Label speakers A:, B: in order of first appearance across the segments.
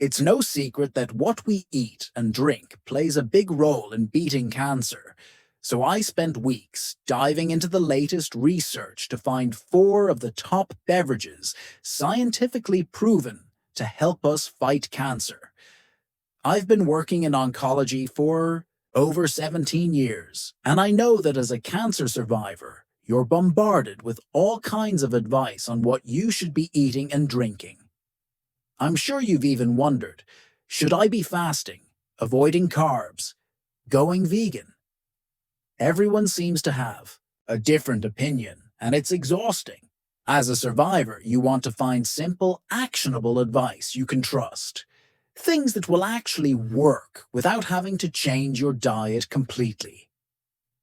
A: It's no secret that what we eat and drink plays a big role in beating cancer. So I spent weeks diving into the latest research to find four of the top beverages scientifically proven to help us fight cancer. I've been working in oncology for over 17 years, and I know that as a cancer survivor, you're bombarded with all kinds of advice on what you should be eating and drinking. I'm sure you've even wondered, should I be fasting, avoiding carbs, going vegan? Everyone seems to have a different opinion, and it's exhausting. As a survivor, you want to find simple, actionable advice you can trust. Things that will actually work without having to change your diet completely.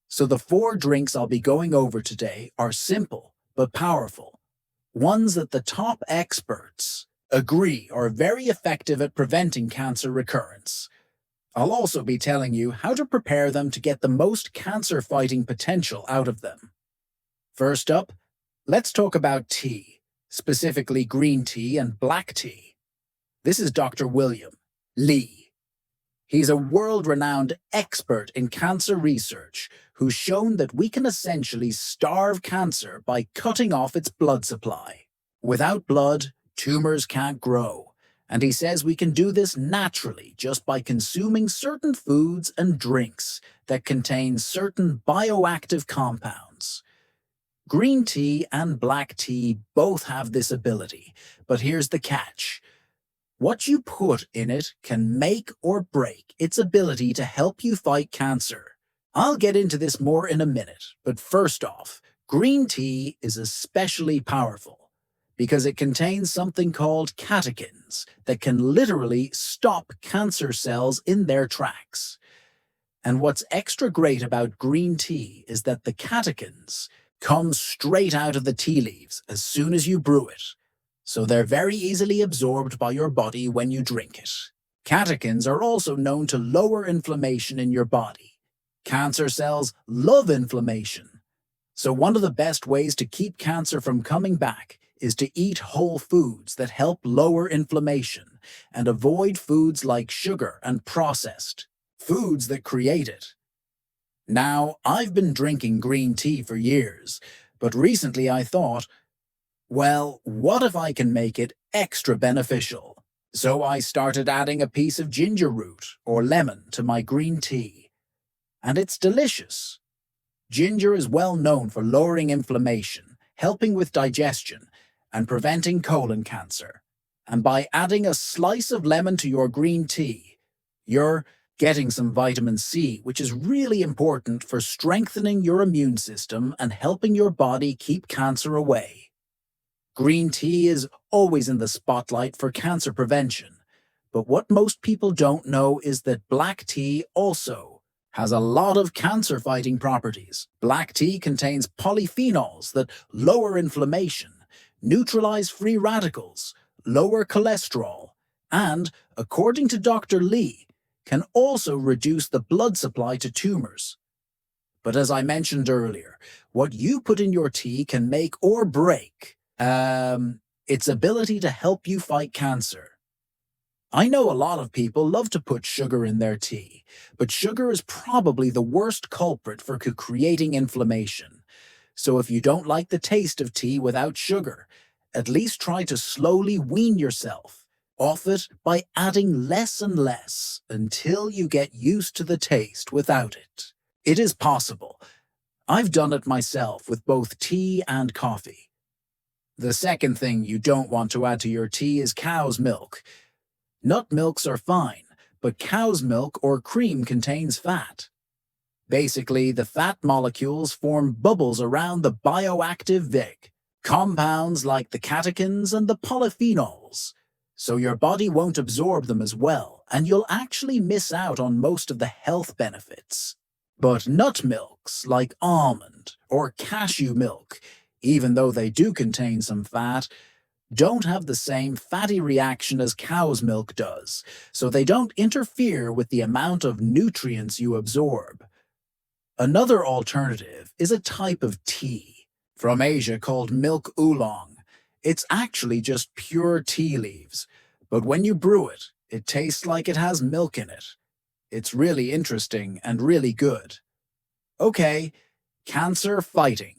A: So the four drinks I'll be going over today are simple but powerful. Ones that the top experts agree are very effective at preventing cancer recurrence. I'll also be telling you how to prepare them to get the most cancer-fighting potential out of them. First up, let's talk about tea, specifically green tea and black tea. This is Dr. William Lee. He's a world-renowned expert in cancer research who's shown that we can essentially starve cancer by cutting off its blood supply. Without blood, tumors can't grow, and he says we can do this naturally just by consuming certain foods and drinks that contain certain bioactive compounds. Green tea and black tea both have this ability, but here's the catch. What you put in it can make or break its ability to help you fight cancer. I'll get into this more in a minute, but first off, green tea is especially powerful because it contains something called catechins that can literally stop cancer cells in their tracks. And what's extra great about green tea is that the catechins come straight out of the tea leaves as soon as you brew it, so they're very easily absorbed by your body when you drink it. Catechins are also known to lower inflammation in your body. Cancer cells love inflammation, so one of the best ways to keep cancer from coming back is to eat whole foods that help lower inflammation and avoid foods like sugar and processed foods that create it. Now, I've been drinking green tea for years, but recently I thought, well, what if I can make it extra beneficial? So I started adding a piece of ginger root or lemon to my green tea. And it's delicious. Ginger is well known for lowering inflammation, helping with digestion, and preventing colon cancer. And by adding a slice of lemon to your green tea, you're getting some vitamin C, which is really important for strengthening your immune system and helping your body keep cancer away. Green tea is always in the spotlight for cancer prevention, but what most people don't know is that black tea also has a lot of cancer-fighting properties. Black tea contains polyphenols that lower inflammation, neutralize free radicals, lower cholesterol, and, according to Dr. Lee, can also reduce the blood supply to tumors. But as I mentioned earlier, what you put in your tea can make or break its ability to help you fight cancer. I know a lot of people love to put sugar in their tea, but sugar is probably the worst culprit for creating inflammation. So if you don't like the taste of tea without sugar, at least try to slowly wean yourself off it by adding less and less until you get used to the taste without it. It is possible. I've done it myself with both tea and coffee. The second thing you don't want to add to your tea is cow's milk. Nut milks are fine, but cow's milk or cream contains fat. Basically, the fat molecules form bubbles around the bioactive VIG, compounds like the catechins and the polyphenols. So your body won't absorb them as well, and you'll actually miss out on most of the health benefits. But nut milks, like almond or cashew milk, even though they do contain some fat, don't have the same fatty reaction as cow's milk does, so they don't interfere with the amount of nutrients you absorb. Another alternative is a type of tea from Asia called milk oolong. It's actually just pure tea leaves, but when you brew it, It tastes like it has milk in it. It's really interesting and really good. Okay, cancer fighting.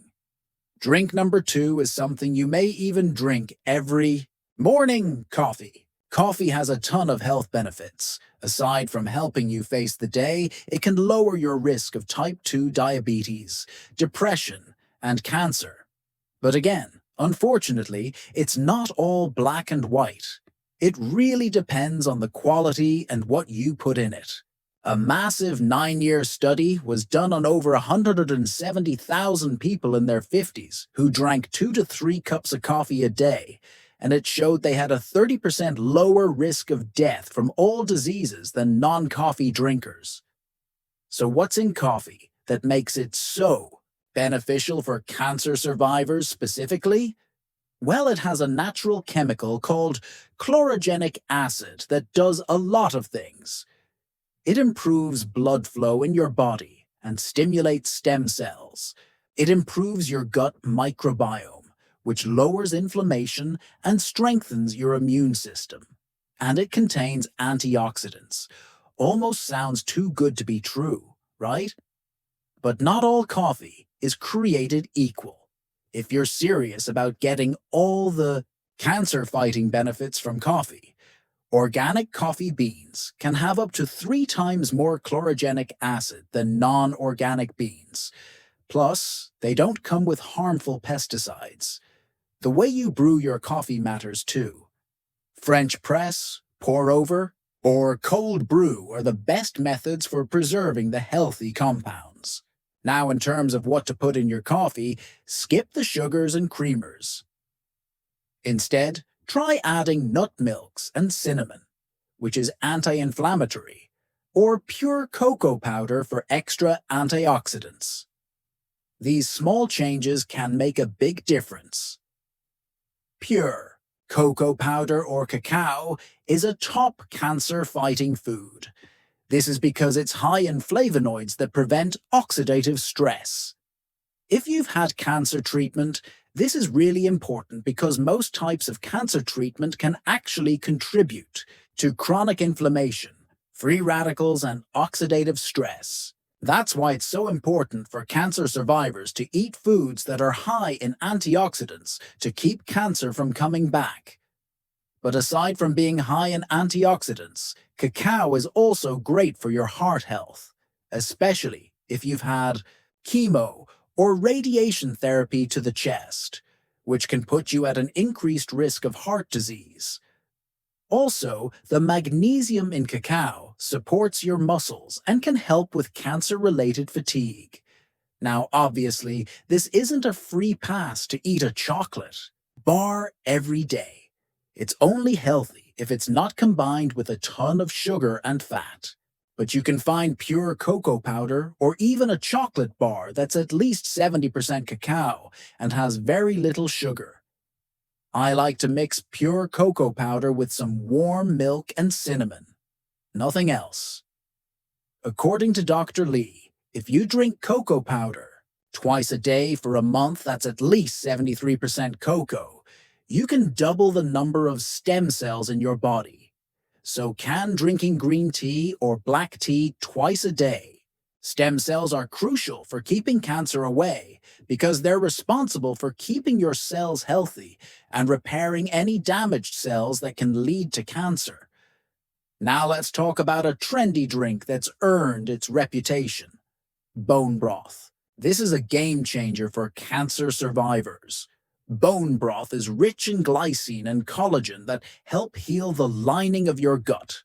A: Drink number 2 is something you may even drink every morning: coffee. Coffee has a ton of health benefits. Aside from helping you face the day, it can lower your risk of type 2 diabetes, depression, and cancer. But again, unfortunately, it's not all black and white. It really depends on the quality and what you put in it. A massive 9-year study was done on over 170,000 people in their 50s who drank 2 to 3 cups of coffee a day, and it showed they had a 30% lower risk of death from all diseases than non-coffee drinkers. So what's in coffee that makes it so beneficial for cancer survivors specifically? Well, it has a natural chemical called chlorogenic acid that does a lot of things. It improves blood flow in your body and stimulates stem cells. It improves your gut microbiome, which lowers inflammation and strengthens your immune system. And it contains antioxidants. Almost sounds too good to be true, right? But not all coffee is created equal. If you're serious about getting all the cancer-fighting benefits from coffee, organic coffee beans can have up to 3 times more chlorogenic acid than non-organic beans. Plus, they don't come with harmful pesticides. The way you brew your coffee matters too. French press, pour over, or cold brew are the best methods for preserving the healthy compounds. Now, in terms of what to put in your coffee, skip the sugars and creamers. Instead, try adding nut milks and cinnamon, which is anti-inflammatory, or pure cocoa powder for extra antioxidants. These small changes can make a big difference. Pure cocoa powder or cacao is a top cancer-fighting food. This is because it's high in flavonoids that prevent oxidative stress. If you've had cancer treatment, this is really important because most types of cancer treatment can actually contribute to chronic inflammation, free radicals, and oxidative stress. That's why it's so important for cancer survivors to eat foods that are high in antioxidants to keep cancer from coming back. But aside from being high in antioxidants, cacao is also great for your heart health, especially if you've had chemo or radiation therapy to the chest, which can put you at an increased risk of heart disease. Also, the magnesium in cacao supports your muscles and can help with cancer-related fatigue. Now, obviously, this isn't a free pass to eat a chocolate bar every day. It's only healthy if it's not combined with a ton of sugar and fat. But you can find pure cocoa powder or even a chocolate bar that's at least 70% cacao and has very little sugar. I like to mix pure cocoa powder with some warm milk and cinnamon. Nothing else. According to Dr. Lee, if you drink cocoa powder twice a day for a month, that's at least 73% cocoa, you can double the number of stem cells in your body. So can drinking green tea or black tea twice a day. Stem cells are crucial for keeping cancer away because they're responsible for keeping your cells healthy and repairing any damaged cells that can lead to cancer. Now let's talk about a trendy drink that's earned its reputation: bone broth. This is a game changer for cancer survivors. Bone broth is rich in glycine and collagen that help heal the lining of your gut.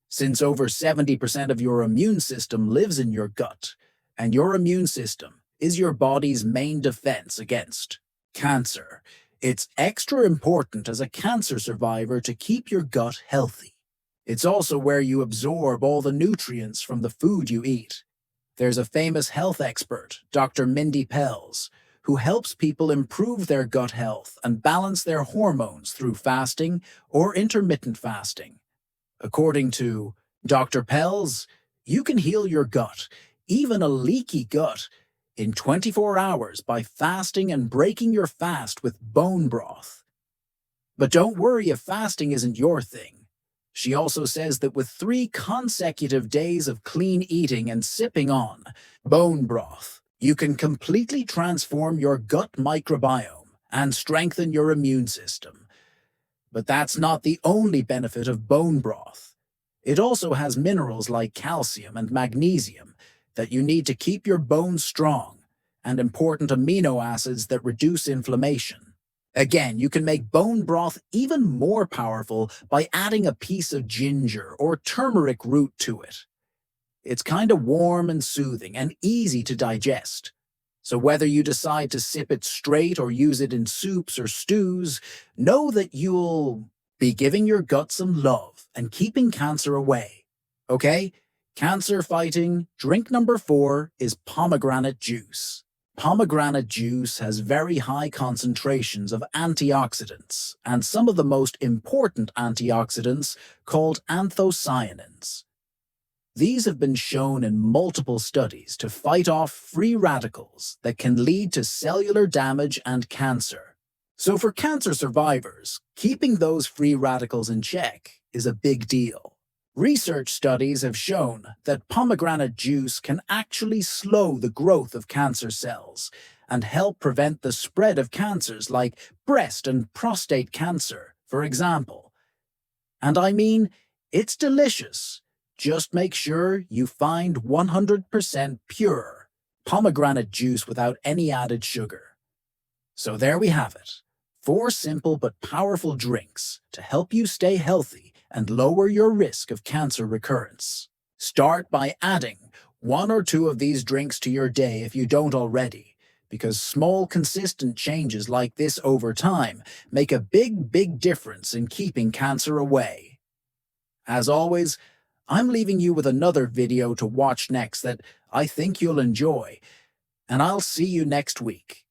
A: Since over 70% of your immune system lives in your gut, and your immune system is your body's main defense against cancer, it's extra important as a cancer survivor to keep your gut healthy. It's also where you absorb all the nutrients from the food you eat. There's a famous health expert, Dr. Mindy Pelz, who helps people improve their gut health and balance their hormones through fasting or intermittent fasting. According to Dr. Pelz, you can heal your gut, even a leaky gut, in 24 hours by fasting and breaking your fast with bone broth. But don't worry if fasting isn't your thing. She also says that with 3 consecutive days of clean eating and sipping on bone broth, you can completely transform your gut microbiome and strengthen your immune system. But that's not the only benefit of bone broth. It also has minerals like calcium and magnesium that you need to keep your bones strong, and important amino acids that reduce inflammation. Again, you can make bone broth even more powerful by adding a piece of ginger or turmeric root to it. It's kind of warm and soothing and easy to digest. So whether you decide to sip it straight or use it in soups or stews, know that you'll be giving your gut some love and keeping cancer away. Okay? Cancer fighting drink number 4 is pomegranate juice. Pomegranate juice has very high concentrations of antioxidants and some of the most important antioxidants called anthocyanins. These have been shown in multiple studies to fight off free radicals that can lead to cellular damage and cancer. So for cancer survivors, keeping those free radicals in check is a big deal. Research studies have shown that pomegranate juice can actually slow the growth of cancer cells and help prevent the spread of cancers like breast and prostate cancer, for example. And I mean, it's delicious. Just make sure you find 100% pure pomegranate juice without any added sugar. So there we have it. 4 simple but powerful drinks to help you stay healthy and lower your risk of cancer recurrence. Start by adding 1 or 2 of these drinks to your day if you don't already, because small, consistent changes like this over time make a big difference in keeping cancer away. As always, I'm leaving you with another video to watch next that I think you'll enjoy, and I'll see you next week.